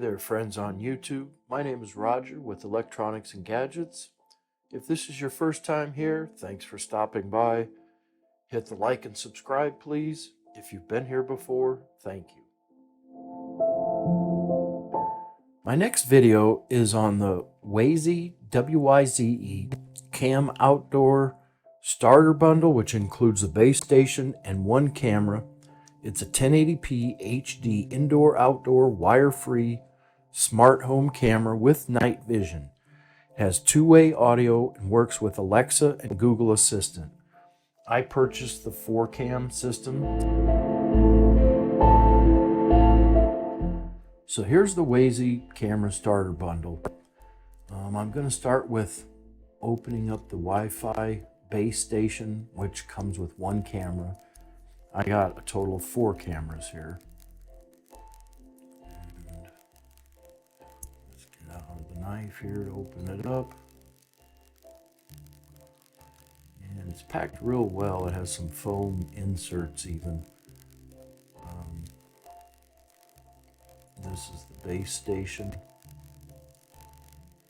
there, friends on YouTube. My name is Roger with Electronics and Gadgets. If this is your first time here, thanks for stopping by. Hit the like and subscribe, please. If you've been here before, thank you. My next video is on the Wyze, W-Y-Z-E, Cam Outdoor Starter Bundle, which includes the base station and one camera. It's a 1080p HD indoor-outdoor wire-free smart home camera with night vision. It has two-way audio and works with Alexa and Google Assistant. I purchased the 4-cam system. So here's the Wyze camera starter bundle. I'm going to start with opening up the Wi-Fi base station, which comes with one camera. I got a total of 4 cameras here. And let's get out the knife here to open it up. And it's packed real well. It has some foam inserts even. This is the base station.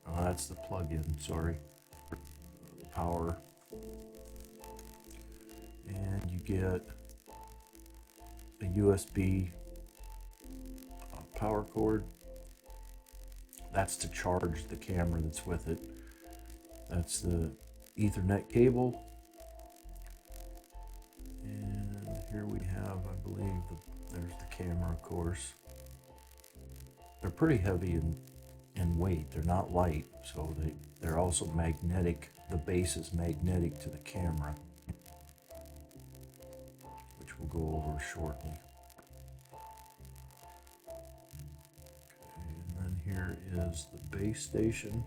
Oh, that's the plug-in, sorry. The power. And you get a USB power cord. That's to charge the camera that's with it. That's the Ethernet cable. And here we have, I believe, there's the camera, of course. They're pretty heavy in weight. They're not light, so they're also magnetic. The base is magnetic to the camera, which we'll go over shortly. Okay, and then here is the base station.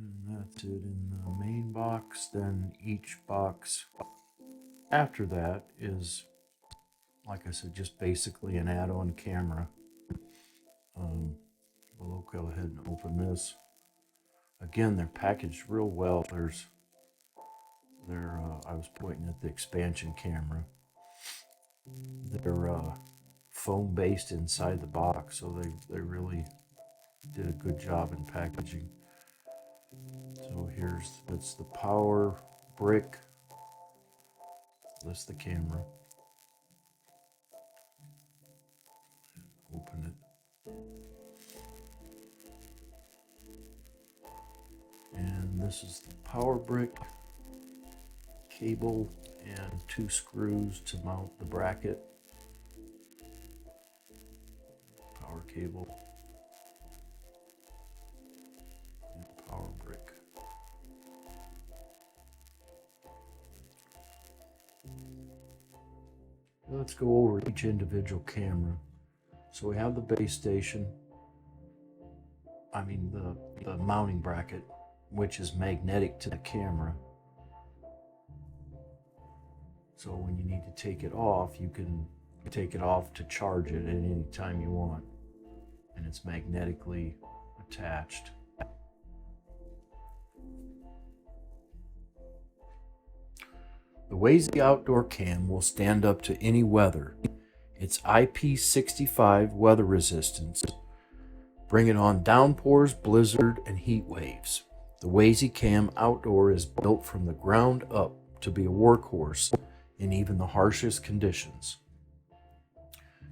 And that's it in the main box. Then each box after that is, like I said, just basically an add-on camera. We'll go ahead and open this. Again, they're packaged real well. I was pointing at the expansion camera. They're foam based inside the box, so they really did a good job in packaging. So that's the power brick. That's the camera. Open it. And this is the power brick, cable, and 2 screws to mount the bracket. Power cable. And power brick. Let's go over each individual camera. So we have the base station, the mounting bracket, which is magnetic to the camera. So when you need to take it off, you can take it off to charge it at any time you want. And it's magnetically attached. The Wyze Outdoor Cam will stand up to any weather. It's IP65 weather resistance. Bring it on downpours, blizzard, and heat waves. The Wyze Cam Outdoor is built from the ground up to be a workhorse in even the harshest conditions.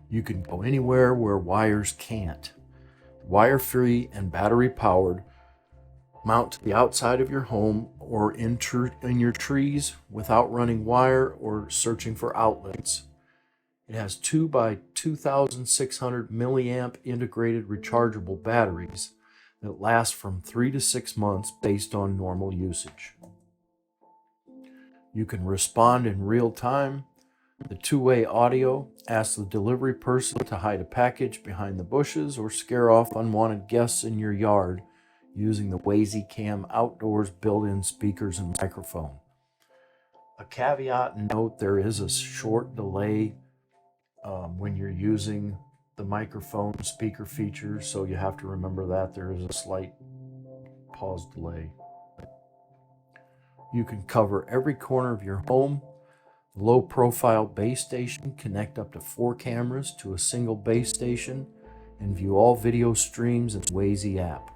You can go anywhere where wires can't. Wire-free and battery-powered, mount to the outside of your home or in your trees without running wire or searching for outlets. It has 2 by 2,600 milliamp integrated rechargeable batteries that last from 3 to 6 months based on normal usage. You can respond in real time. The 2-way audio asks the delivery person to hide a package behind the bushes or scare off unwanted guests in your yard using the Wyze Cam Outdoor's built-in speakers and microphone. A caveat note, there is a short delay when you're using the microphone speaker feature, so you have to remember that there is a slight pause delay. You can cover every corner of your home. The low-profile base station connect up to 4 cameras to a single base station and view all video streams in the Wyze app.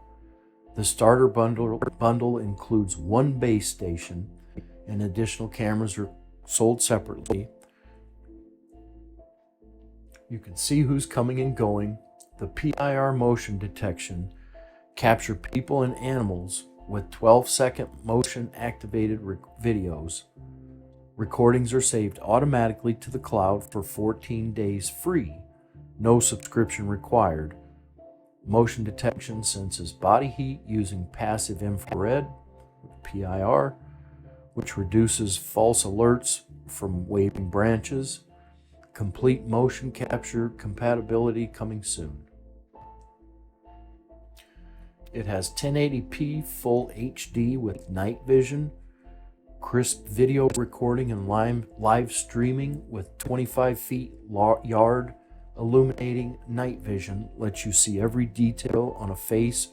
The starter bundle includes 1 base station, and additional cameras are sold separately. You can see who's coming and going. The PIR motion detection capture people and animals with 12-second motion-activated videos. Recordings are saved automatically to the cloud for 14 days free. No subscription required. Motion detection senses body heat using passive infrared, PIR, which reduces false alerts from waving branches. Complete motion capture compatibility coming soon. It has 1080p full HD with night vision, crisp video recording and live streaming with 25 feet yard illuminating night vision lets you see every detail on a face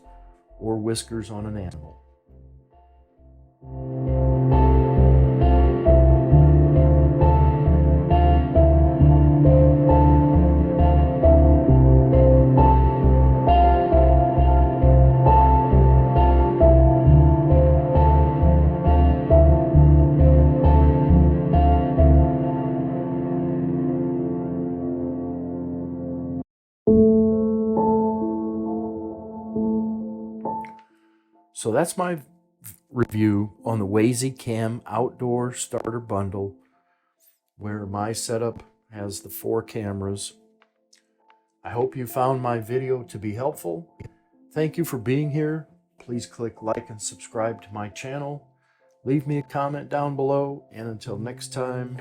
or whiskers on an animal. So that's my review on the Wyze Cam Outdoor Starter Bundle, where my setup has the 4 cameras. I hope you found my video to be helpful. Thank you for being here. Please click like and subscribe to my channel. Leave me a comment down below, and until next time,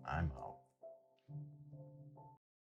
I'm out.